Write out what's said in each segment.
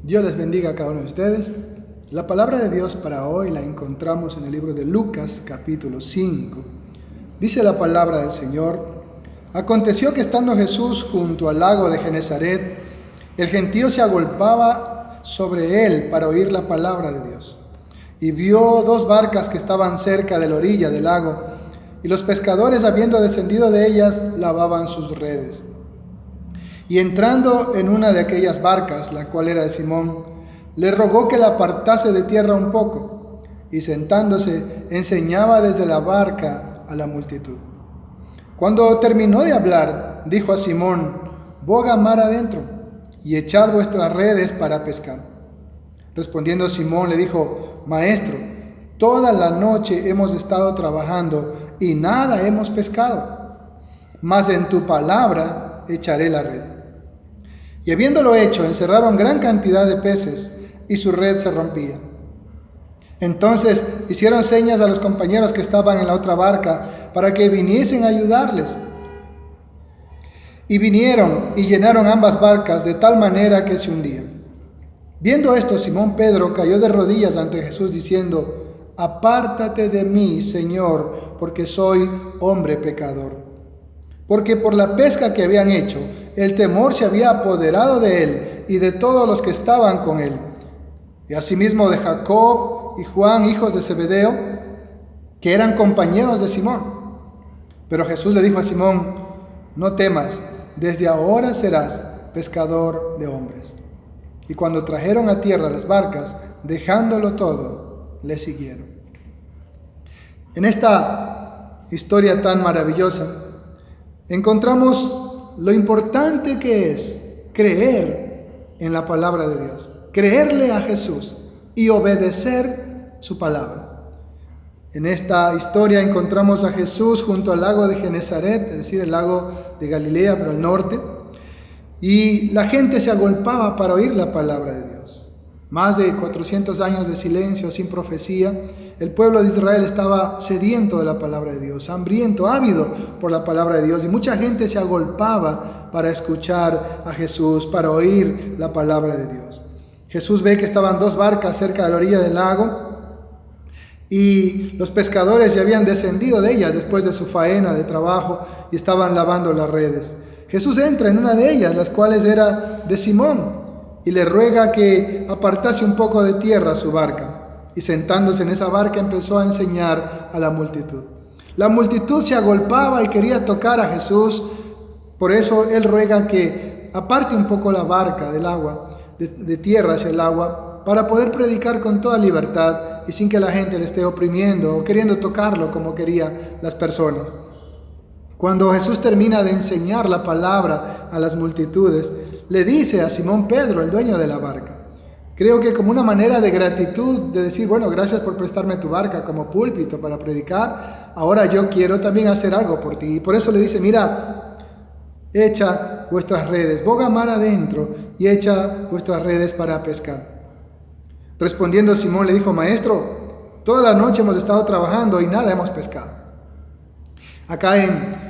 Dios les bendiga a cada uno de ustedes. La palabra de Dios para hoy la encontramos en el libro de Lucas, capítulo 5. Dice la palabra del Señor: Aconteció que estando Jesús junto al lago de Genesaret, el gentío se agolpaba sobre él para oír la palabra de Dios. Y vio dos barcas que estaban cerca de la orilla del lago, y los pescadores, habiendo descendido de ellas, lavaban sus redes. Y entrando en una de aquellas barcas, la cual era de Simón, le rogó que la apartase de tierra un poco, y sentándose, enseñaba desde la barca a la multitud. Cuando terminó de hablar, dijo a Simón: boga mar adentro, y echad vuestras redes para pescar. Respondiendo Simón le dijo: Maestro, toda la noche hemos estado trabajando, y nada hemos pescado, mas en tu palabra echaré la red. Y habiéndolo hecho, encerraron gran cantidad de peces, y su red se rompía. Entonces hicieron señas a los compañeros que estaban en la otra barca para que viniesen a ayudarles. Y vinieron y llenaron ambas barcas de tal manera que se hundían. Viendo esto, Simón Pedro cayó de rodillas ante Jesús diciendo: Apártate de mí, Señor, porque soy hombre pecador. Porque por la pesca que habían hecho, el temor se había apoderado de él y de todos los que estaban con él. Y asimismo de Jacob y Juan, hijos de Zebedeo, que eran compañeros de Simón. Pero Jesús le dijo a Simón: No temas, desde ahora serás pescador de hombres. Y cuando trajeron a tierra las barcas, dejándolo todo, le siguieron. En esta historia tan maravillosa, encontramos lo importante que es creer en la palabra de Dios, creerle a Jesús y obedecer su palabra. En esta historia encontramos a Jesús junto al lago de Genesaret, es decir, el lago de Galilea, pero al norte, y la gente se agolpaba para oír la palabra de Dios. Más de 400 años de silencio, sin profecía. El pueblo de Israel estaba sediento de la palabra de Dios, hambriento, ávido por la palabra de Dios, y mucha gente se agolpaba para escuchar a Jesús, para oír la palabra de Dios. Jesús ve que estaban dos barcas cerca de la orilla del lago, y los pescadores ya habían descendido de ellas después de su faena de trabajo y estaban lavando las redes. Jesús entra en una de ellas, las cuales era de Simón, y le ruega que apartase un poco de tierra su barca. Y sentándose en esa barca empezó a enseñar a la multitud. La multitud se agolpaba y quería tocar a Jesús, por eso él ruega que aparte un poco la barca del agua, de tierra hacia el agua, para poder predicar con toda libertad y sin que la gente le esté oprimiendo o queriendo tocarlo como querían las personas. Cuando Jesús termina de enseñar la palabra a las multitudes, le dice a Simón Pedro, el dueño de la barca, creo que como una manera de gratitud, de decir: bueno, gracias por prestarme tu barca como púlpito para predicar, ahora yo quiero también hacer algo por ti. Y por eso le dice: mira, echa vuestras redes, boga mar adentro y echa vuestras redes para pescar. Respondiendo Simón le dijo: Maestro, toda la noche hemos estado trabajando y nada hemos pescado. Acá en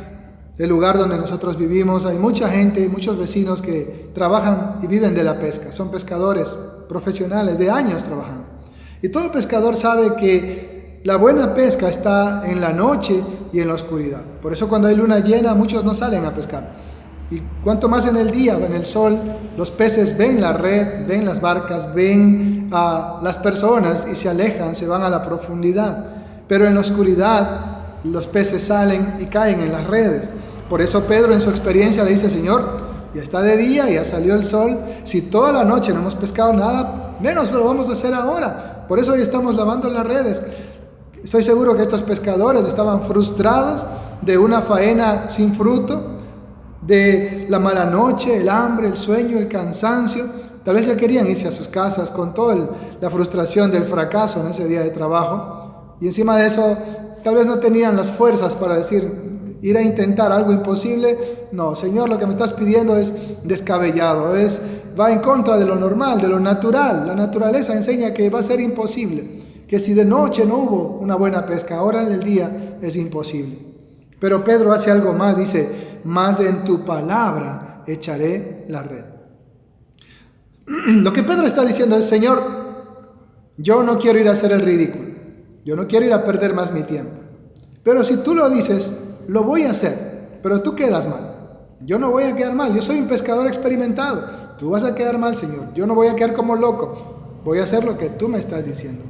el lugar donde nosotros vivimos hay mucha gente, muchos vecinos que trabajan y viven de la pesca. Son pescadores profesionales de años trabajando. Y todo pescador sabe que la buena pesca está en la noche y en la oscuridad. Por eso cuando hay luna llena muchos no salen a pescar. Y cuanto más en el día, en el sol, los peces ven la red, ven las barcas, ven a las personas y se alejan, se van a la profundidad. Pero en la oscuridad los peces salen y caen en las redes. Por eso Pedro en su experiencia le dice: Señor, ya está de día, ya salió el sol, si toda la noche no hemos pescado nada, menos lo vamos a hacer ahora. Por eso hoy estamos lavando las redes. Estoy seguro que estos pescadores estaban frustrados de una faena sin fruto, de la mala noche, el hambre, el sueño, el cansancio. Tal vez ya querían irse a sus casas con toda la frustración del fracaso en ese día de trabajo. Y encima de eso, tal vez no tenían las fuerzas para decir: ir a intentar algo imposible. No, Señor, lo que me estás pidiendo es descabellado, va en contra de lo normal, de lo natural. La naturaleza enseña que va a ser imposible, que si de noche no hubo una buena pesca, ahora en el día es imposible. Pero Pedro hace algo más, dice: mas en tu palabra echaré la red. Lo que Pedro está diciendo es: Señor, yo no quiero ir a hacer el ridículo, yo no quiero ir a perder más mi tiempo, pero si tú lo dices, lo voy a hacer, pero tú quedas mal. Yo no voy a quedar mal, yo soy un pescador experimentado, tú vas a quedar mal, Señor, yo no voy a quedar como loco, voy a hacer lo que tú me estás diciendo.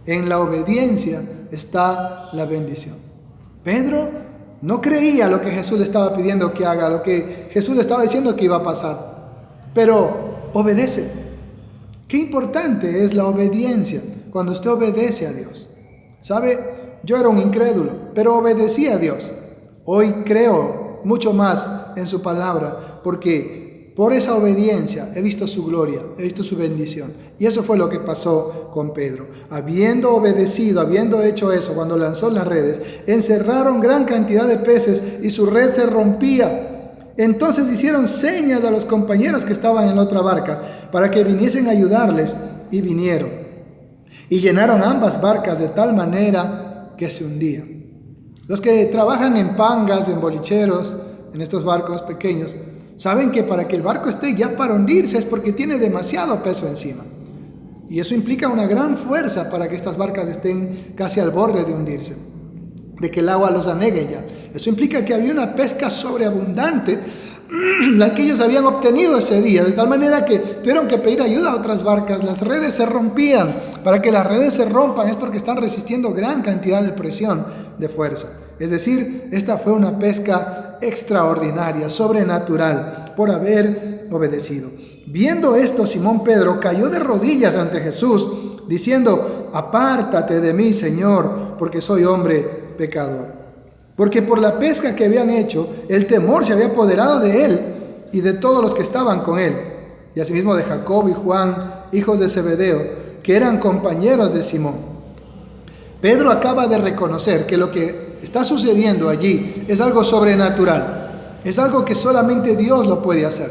En la obediencia está la bendición. Pedro no creía lo que Jesús le estaba pidiendo que haga, lo que Jesús le estaba diciendo que iba a pasar, pero obedece. Qué importante es la obediencia cuando usted obedece a Dios. ¿Sabe? Yo era un incrédulo, pero obedecí a Dios. Hoy creo mucho más en su palabra, porque por esa obediencia he visto su gloria, he visto su bendición. Y eso fue lo que pasó con Pedro. Habiendo obedecido, habiendo hecho eso, cuando lanzó las redes, encerraron gran cantidad de peces y su red se rompía. Entonces hicieron señas a los compañeros que estaban en la otra barca para que viniesen a ayudarles, y vinieron. Y llenaron ambas barcas de tal manera que se hundían. Los que trabajan en pangas, en bolicheros, en estos barcos pequeños, saben que para que el barco esté ya para hundirse es porque tiene demasiado peso encima. Y eso implica una gran fuerza para que estas barcas estén casi al borde de hundirse, de que el agua los anegue ya. Eso implica que había una pesca sobreabundante, la que ellos habían obtenido ese día, de tal manera que tuvieron que pedir ayuda a otras barcas. Las redes se rompían. Para que las redes se rompan es porque están resistiendo gran cantidad de presión, de fuerza. Es decir, esta fue una pesca extraordinaria, sobrenatural, por haber obedecido. Viendo esto, Simón Pedro cayó de rodillas ante Jesús, diciendo: apártate de mí, Señor, porque soy hombre pecador. Porque por la pesca que habían hecho, el temor se había apoderado de él y de todos los que estaban con él, y asimismo de Jacob y Juan, hijos de Zebedeo, que eran compañeros de Simón. Pedro acaba de reconocer que lo que está sucediendo allí es algo sobrenatural, es algo que solamente Dios lo puede hacer.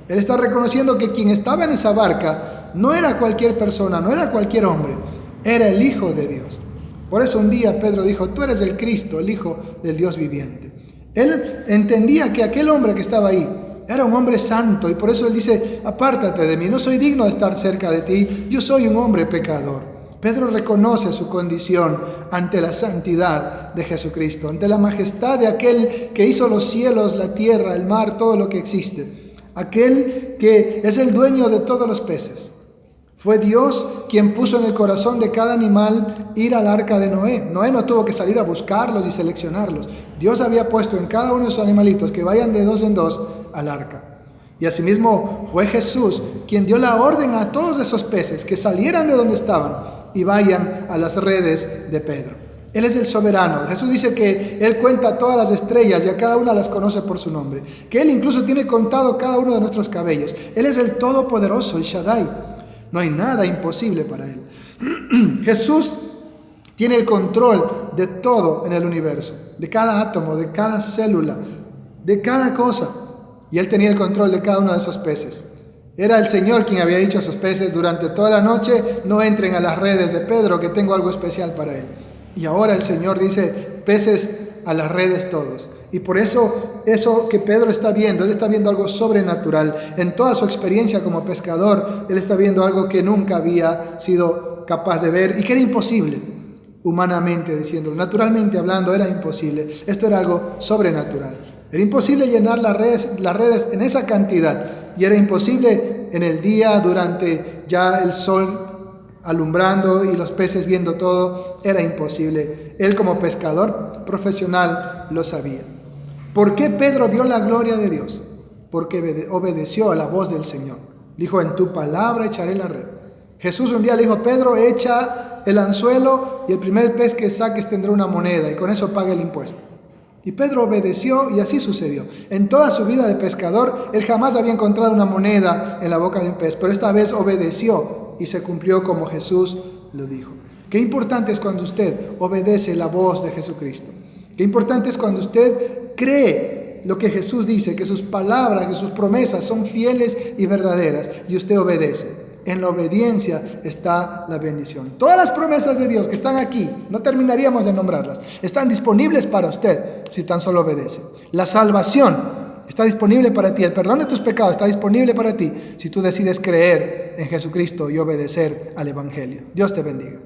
Él está reconociendo que quien estaba en esa barca no era cualquier persona, no era cualquier hombre, era el Hijo de Dios. Por eso un día Pedro dijo: tú eres el Cristo, el Hijo del Dios viviente. Él entendía que aquel hombre que estaba ahí era un hombre santo, y por eso él dice: apártate de mí, no soy digno de estar cerca de ti, yo soy un hombre pecador. Pedro reconoce su condición ante la santidad de Jesucristo, ante la majestad de aquel que hizo los cielos, la tierra, el mar, todo lo que existe, aquel que es el dueño de todos los peces. Fue Dios quien puso en el corazón de cada animal ir al arca de Noé. Noé no tuvo que salir a buscarlos y seleccionarlos. Dios había puesto en cada uno de esos animalitos que vayan de dos en dos al arca. Y asimismo fue Jesús quien dio la orden a todos esos peces que salieran de donde estaban y vayan a las redes de Pedro. Él es el soberano. Jesús dice que Él cuenta todas las estrellas y a cada una las conoce por su nombre. Que Él incluso tiene contado cada uno de nuestros cabellos. Él es el Todopoderoso, el Shaddai. No hay nada imposible para Él. Jesús tiene el control de todo en el universo, de cada átomo, de cada célula, de cada cosa. Y Él tenía el control de cada uno de esos peces. Era el Señor quien había dicho a esos peces durante toda la noche: no entren a las redes de Pedro, que tengo algo especial para él. Y ahora el Señor dice: peces a las redes todos. Y por eso que Pedro está viendo, él está viendo algo sobrenatural. En toda su experiencia como pescador, él está viendo algo que nunca había sido capaz de ver y que era imposible, humanamente diciéndolo. Naturalmente hablando, era imposible. Esto era algo sobrenatural. Era imposible llenar las redes en esa cantidad. Y era imposible en el día, durante ya el sol alumbrando y los peces viendo todo. Era imposible. Él, como pescador profesional, lo sabía. ¿Por qué Pedro vio la gloria de Dios? Porque obedeció a la voz del Señor. Dijo: en tu palabra echaré la red. Jesús un día le dijo: Pedro, echa el anzuelo y el primer pez que saques tendrá una moneda, y con eso paga el impuesto. Y Pedro obedeció, y así sucedió. En toda su vida de pescador, él jamás había encontrado una moneda en la boca de un pez, pero esta vez obedeció y se cumplió como Jesús lo dijo. Qué importante es cuando usted obedece la voz de Jesucristo. Qué importante es cuando usted cree lo que Jesús dice, que sus palabras, que sus promesas son fieles y verdaderas, y usted obedece. En la obediencia está la bendición. Todas las promesas de Dios que están aquí, no terminaríamos de nombrarlas, están disponibles para usted si tan solo obedece. La salvación Está disponible para ti. El perdón de tus pecados está disponible para ti si tú decides creer en Jesucristo y obedecer al Evangelio. Dios te bendiga.